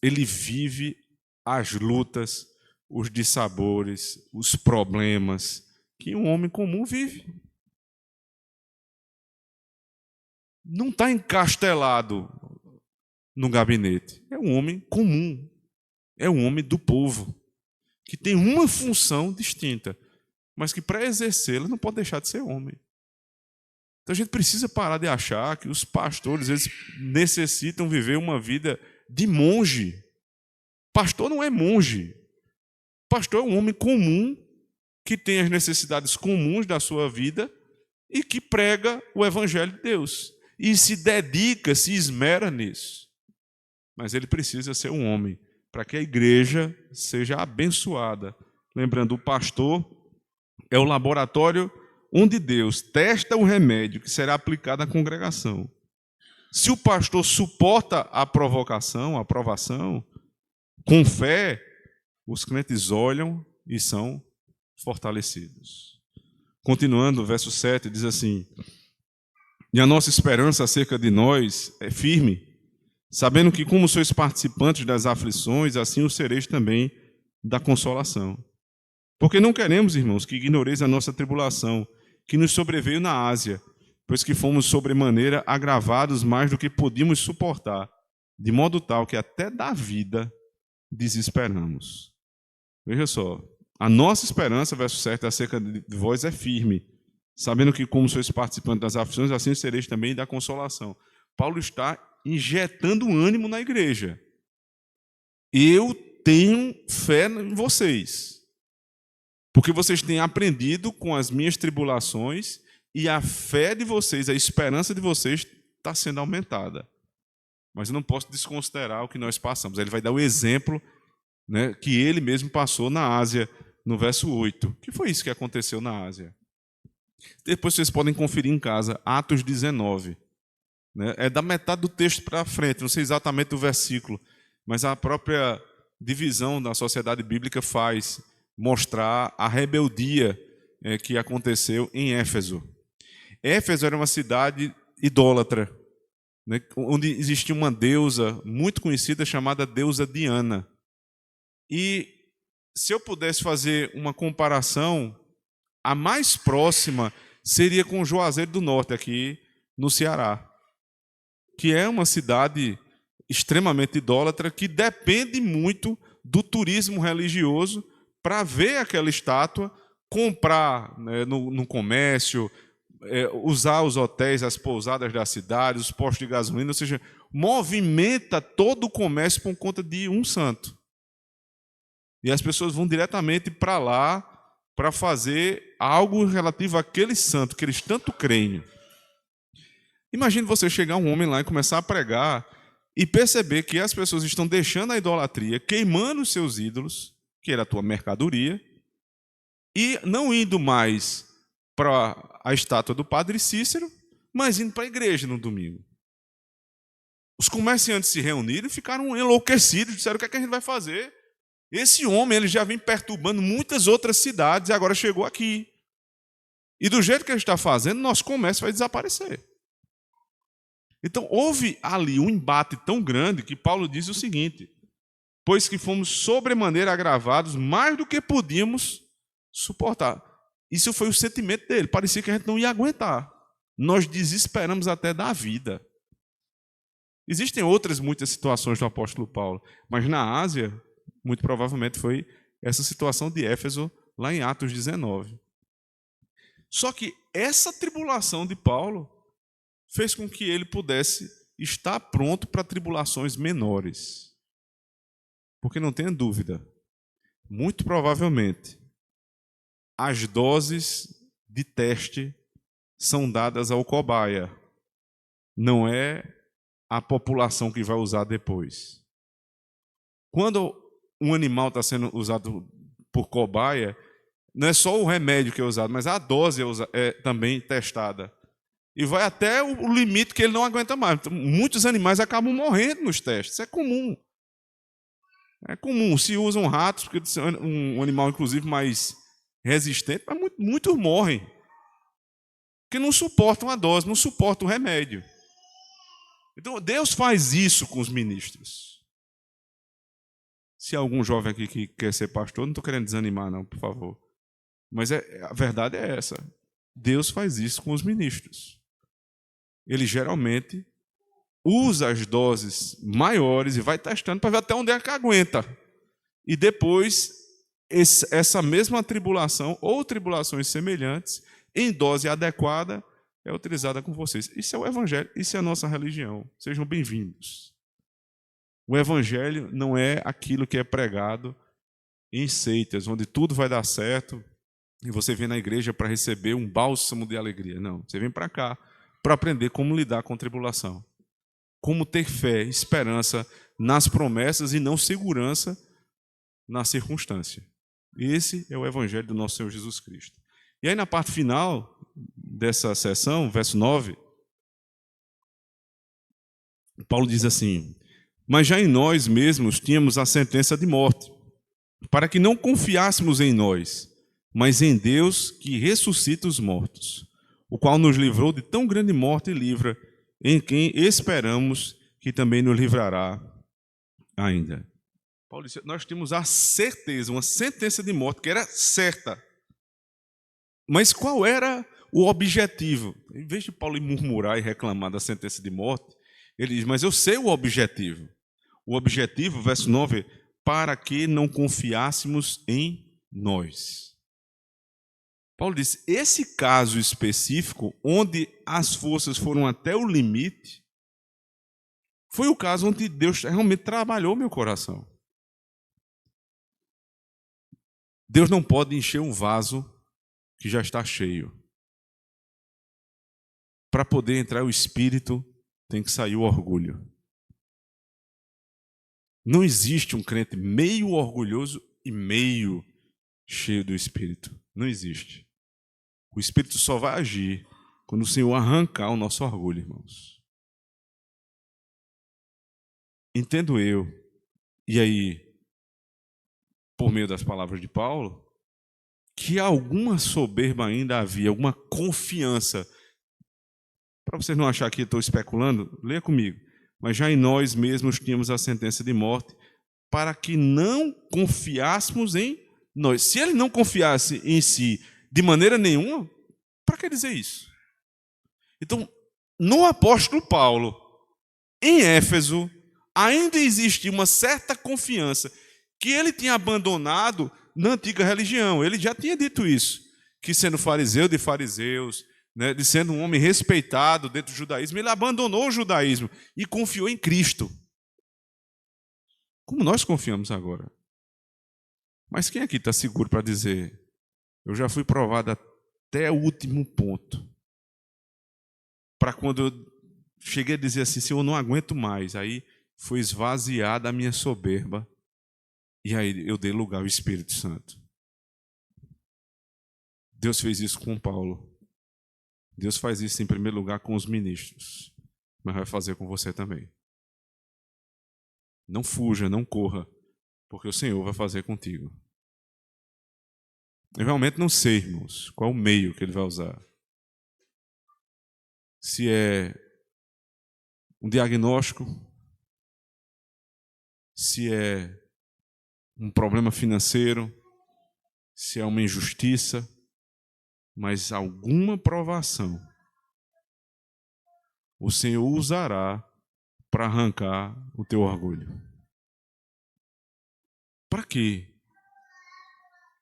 Ele vive as lutas, os dissabores, os problemas que um homem comum vive. Não está encastelado no gabinete. É um homem comum. É um homem do povo, que tem uma função distinta, mas que para exercê-la não pode deixar de ser homem. Então a gente precisa parar de achar que os pastores eles necessitam viver uma vida de monge. Pastor não é monge. Pastor é um homem comum que tem as necessidades comuns da sua vida e que prega o evangelho de Deus e se dedica, se esmera nisso. Mas ele precisa ser um homem para que a igreja seja abençoada. Lembrando, o pastor é o laboratório onde Deus testa o remédio que será aplicado à congregação. Se o pastor suporta a provocação, a aprovação, com fé, os crentes olham e são fortalecidos. Continuando, o verso 7 diz assim: e a nossa esperança acerca de nós é firme, sabendo que como sois participantes das aflições, assim o sereis também da consolação. Porque não queremos, irmãos, que ignoreis a nossa tribulação, que nos sobreveio na Ásia, pois que fomos sobremaneira agravados mais do que podíamos suportar, de modo tal que até da vida desesperamos. Veja só, a nossa esperança, verso 7, acerca de vós é firme, sabendo que como sois participantes das aflições, assim sereis também da consolação. Paulo está injetando ânimo na igreja. Eu tenho fé em vocês, porque vocês têm aprendido com as minhas tribulações e a fé de vocês, a esperança de vocês está sendo aumentada. Mas eu não posso desconsiderar o que nós passamos. Ele vai dar o exemplo, né, que ele mesmo passou na Ásia, no verso 8. Que foi isso que aconteceu na Ásia? Depois vocês podem conferir em casa, Atos 19. Né? É da metade do texto para frente, não sei exatamente o versículo, mas a própria divisão da sociedade bíblica faz mostrar a rebeldia que aconteceu em Éfeso. Éfeso era uma cidade idólatra, né, onde existia uma deusa muito conhecida chamada deusa Diana. E se eu pudesse fazer uma comparação, a mais próxima seria com Juazeiro do Norte, aqui no Ceará, que é uma cidade extremamente idólatra, que depende muito do turismo religioso para ver aquela estátua, comprar, né, no comércio, usar os hotéis, as pousadas da cidade, os postos de gasolina, ou seja, movimenta todo o comércio por conta de um santo. E as pessoas vão diretamente para lá para fazer algo relativo àquele santo que eles tanto creem. Imagine você chegar um homem lá e começar a pregar e perceber que as pessoas estão deixando a idolatria, queimando os seus ídolos, que era a tua mercadoria, e não indo mais para a estátua do Padre Cícero, mas indo para a igreja no domingo. Os comerciantes se reuniram e ficaram enlouquecidos, disseram: o que é que a gente vai fazer? Esse homem ele já vem perturbando muitas outras cidades e agora chegou aqui. E do jeito que ele está fazendo, nosso comércio vai desaparecer. Então, houve ali um embate tão grande que Paulo diz o seguinte: pois que fomos sobremaneira agravados mais do que podíamos suportar. Isso foi o sentimento dele. Parecia que a gente não ia aguentar. Nós desesperamos até da vida. Existem outras muitas situações do apóstolo Paulo, mas na Ásia, muito provavelmente foi essa situação de Éfeso, lá em Atos 19. Só que essa tribulação de Paulo fez com que ele pudesse estar pronto para tribulações menores. Porque não tenha dúvida, muito provavelmente, as doses de teste são dadas ao cobaia. Não é a população que vai usar depois. Quando um animal está sendo usado por cobaia, não é só o remédio que é usado, mas a dose é também testada. E vai até o limite que ele não aguenta mais. Então, muitos animais acabam morrendo nos testes. Isso é comum. É comum. Se usam ratos, porque é um animal, inclusive, mais resistente, mas muitos morrem. Porque não suportam a dose, não suportam o remédio. Então, Deus faz isso com os ministros. Se há algum jovem aqui que quer ser pastor, não estou querendo desanimar, não, por favor. Mas a verdade é essa. Deus faz isso com os ministros. Ele geralmente usa as doses maiores e vai testando para ver até onde é que aguenta. E depois, essa mesma tribulação ou tribulações semelhantes, em dose adequada, é utilizada com vocês. Isso é o Evangelho, isso é a nossa religião. Sejam bem-vindos. O Evangelho não é aquilo que é pregado em seitas, onde tudo vai dar certo e você vem na igreja para receber um bálsamo de alegria. Não, você vem para cá para aprender como lidar com tribulação. Como ter fé, esperança nas promessas e não segurança na circunstância. Esse é o Evangelho do nosso Senhor Jesus Cristo. E aí na parte final dessa sessão, verso 9, Paulo diz assim: mas já em nós mesmos tínhamos a sentença de morte, para que não confiássemos em nós, mas em Deus que ressuscita os mortos, o qual nos livrou de tão grande morte e livra, em quem esperamos que também nos livrará ainda. Paulo disse, nós tínhamos a certeza, uma sentença de morte que era certa. Mas qual era o objetivo? Em vez de Paulo murmurar e reclamar da sentença de morte, ele diz, mas eu sei o objetivo. O objetivo, verso 9, para que não confiássemos em nós. Paulo diz, esse caso específico, onde as forças foram até o limite, foi o caso onde Deus realmente trabalhou meu coração. Deus não pode encher um vaso que já está cheio. Para poder entrar o Espírito, tem que sair o orgulho. Não existe um crente meio orgulhoso e meio cheio do Espírito. Não existe. O Espírito só vai agir quando o Senhor arrancar o nosso orgulho, irmãos. Entendo eu, e aí, por meio das palavras de Paulo, que alguma soberba ainda havia, alguma confiança. Para vocês não acharem que estou especulando, leia comigo. Mas já em nós mesmos tínhamos a sentença de morte, para que não confiássemos em nós. Se ele não confiasse em si de maneira nenhuma, para que dizer isso? Então, no apóstolo Paulo, em Éfeso, ainda existia uma certa confiança que ele tinha abandonado na antiga religião. Ele já tinha dito isso, que sendo fariseu de fariseus, né, de sendo um homem respeitado dentro do judaísmo, ele abandonou o judaísmo e confiou em Cristo. Como nós confiamos agora? Mas quem aqui está seguro para dizer, eu já fui provado até o último ponto, para quando eu cheguei a dizer assim, Senhor, eu não aguento mais, aí foi esvaziada a minha soberba, e aí eu dei lugar ao Espírito Santo. Deus fez isso com Paulo. Deus faz isso em primeiro lugar com os ministros, mas vai fazer com você também. Não fuja, não corra, porque o Senhor vai fazer contigo. Eu realmente não sei, irmãos, qual o meio que Ele vai usar. Se é um diagnóstico, se é um problema financeiro, se é uma injustiça, mas alguma provação o Senhor usará para arrancar o teu orgulho. Para quê?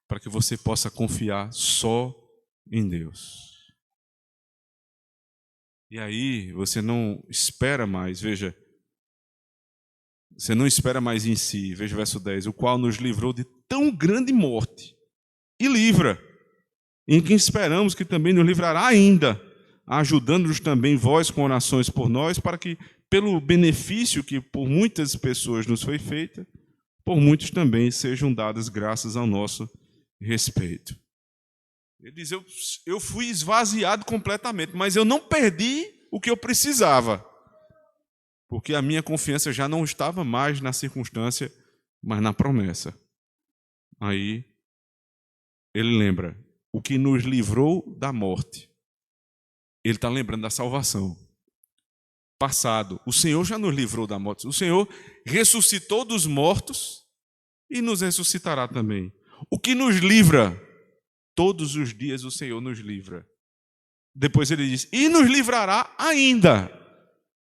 Para que você possa confiar só em Deus. E aí você não espera mais, veja, você não espera mais em si, veja o verso 10, o qual nos livrou de tão grande morte e livra, em quem esperamos que também nos livrará ainda, ajudando-nos também vós com orações por nós, para que, pelo benefício que por muitas pessoas nos foi feita, por muitos também sejam dadas graças ao nosso respeito. Ele diz, eu fui esvaziado completamente, mas eu não perdi o que eu precisava. Porque a minha confiança já não estava mais na circunstância, mas na promessa. Aí, ele lembra, o que nos livrou da morte. Ele está lembrando da salvação. Passado, o Senhor já nos livrou da morte. O Senhor ressuscitou dos mortos e nos ressuscitará também. O que nos livra, todos os dias o Senhor nos livra. Depois ele diz, e nos livrará ainda.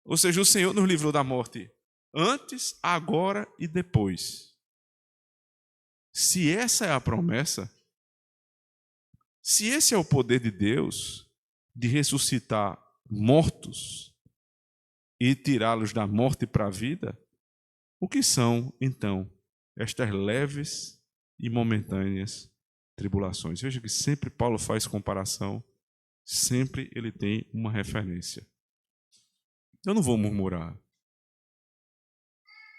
Ou seja, o Senhor nos livrou da morte antes, agora e depois. Se essa é a promessa, se esse é o poder de Deus de ressuscitar mortos e tirá-los da morte para a vida, o que são, então, estas leves e momentâneas tribulações? Veja que sempre Paulo faz comparação, sempre ele tem uma referência. Eu não vou murmurar.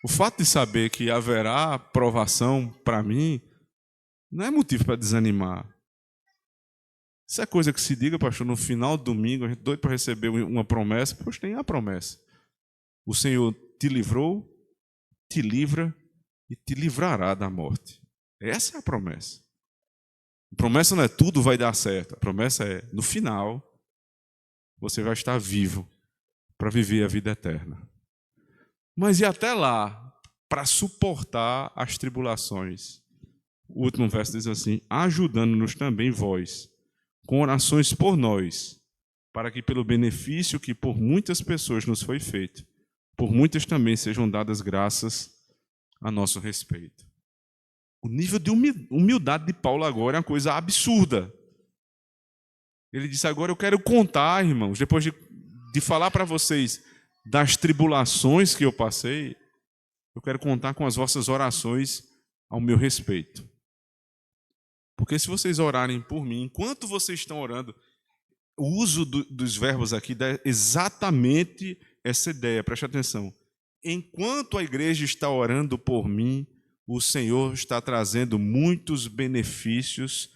O fato de saber que haverá provação para mim não é motivo para desanimar. Isso é coisa que se diga, pastor, no final do domingo, a gente é doido para receber uma promessa, pois tem a promessa. O Senhor te livrou, te livra e te livrará da morte. Essa é a promessa. A promessa não é tudo vai dar certo. A promessa é, no final, você vai estar vivo para viver a vida eterna. Mas e até lá, para suportar as tribulações? O último verso diz assim, ajudando-nos também vós, com orações por nós, para que pelo benefício que por muitas pessoas nos foi feito, por muitas também sejam dadas graças a nosso respeito. O nível de humildade de Paulo agora é uma coisa absurda. Ele disse, agora eu quero contar, irmãos, depois de falar para vocês das tribulações que eu passei, eu quero contar com as vossas orações ao meu respeito. Porque se vocês orarem por mim, enquanto vocês estão orando, o uso dos verbos aqui dá exatamente essa ideia, preste atenção. Enquanto a igreja está orando por mim, o Senhor está trazendo muitos benefícios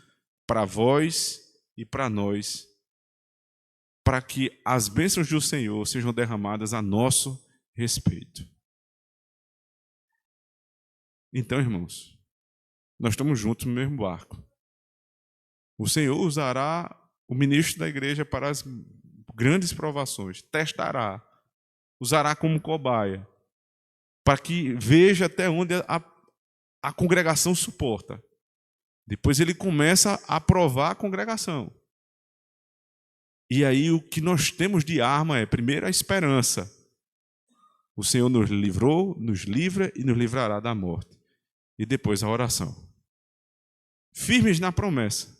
para vós e para nós, para que as bênçãos do Senhor sejam derramadas a nosso respeito. Então, irmãos, nós estamos juntos no mesmo barco. O Senhor usará o ministro da igreja para as grandes provações, testará, usará como cobaia, para que veja até onde a congregação suporta. Depois ele começa a provar a congregação. E aí o que nós temos de arma é, primeiro, a esperança. O Senhor nos livrou, nos livra e nos livrará da morte. E depois a oração. Firmes na promessa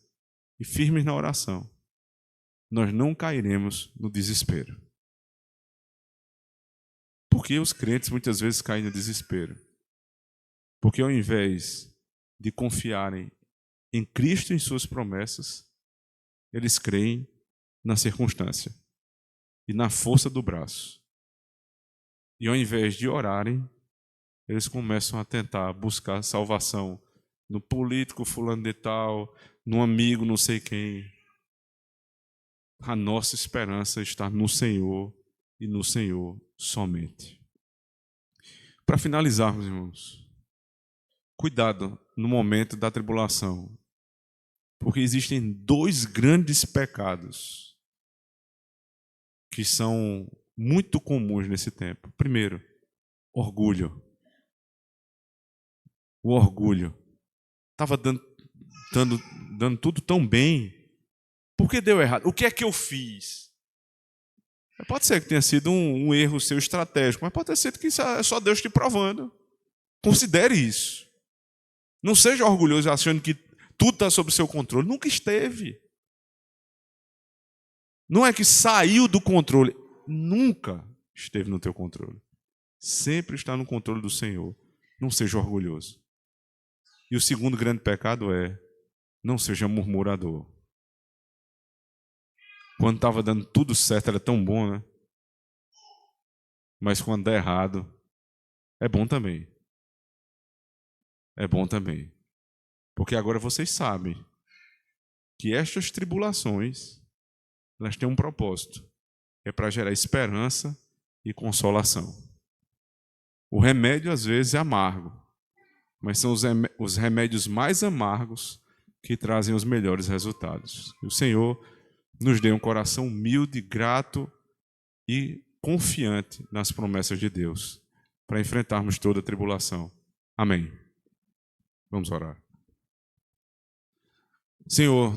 e firmes na oração, nós não cairemos no desespero. Por que os crentes muitas vezes caem no desespero? Porque ao invés de confiarem em Cristo e em suas promessas, eles creem na circunstância e na força do braço. E ao invés de orarem, eles começam a tentar buscar salvação no político fulano de tal, no amigo não sei quem. A nossa esperança está no Senhor e no Senhor somente. Para finalizarmos, irmãos, cuidado no momento da tribulação, porque existem dois grandes pecados que são muito comuns nesse tempo. Primeiro, orgulho. O orgulho. Estava dando tudo tão bem. Por que deu errado? O que é que eu fiz? Pode ser que tenha sido um erro seu estratégico, mas pode ter sido que isso é só Deus te provando. Considere isso. Não seja orgulhoso achando que tudo está sob seu controle. Nunca esteve. Não é que saiu do controle. Nunca esteve no teu controle. Sempre está no controle do Senhor. Não seja orgulhoso. E o segundo grande pecado é, não seja murmurador. Quando estava dando tudo certo, era tão bom, né? Mas quando dá errado, é bom também. É bom também. Porque agora vocês sabem que estas tribulações, elas têm um propósito, é para gerar esperança e consolação. O remédio às vezes é amargo, mas são os remédios mais amargos que trazem os melhores resultados. E o Senhor nos dê um coração humilde, grato e confiante nas promessas de Deus, para enfrentarmos toda a tribulação. Amém. Vamos orar. Senhor,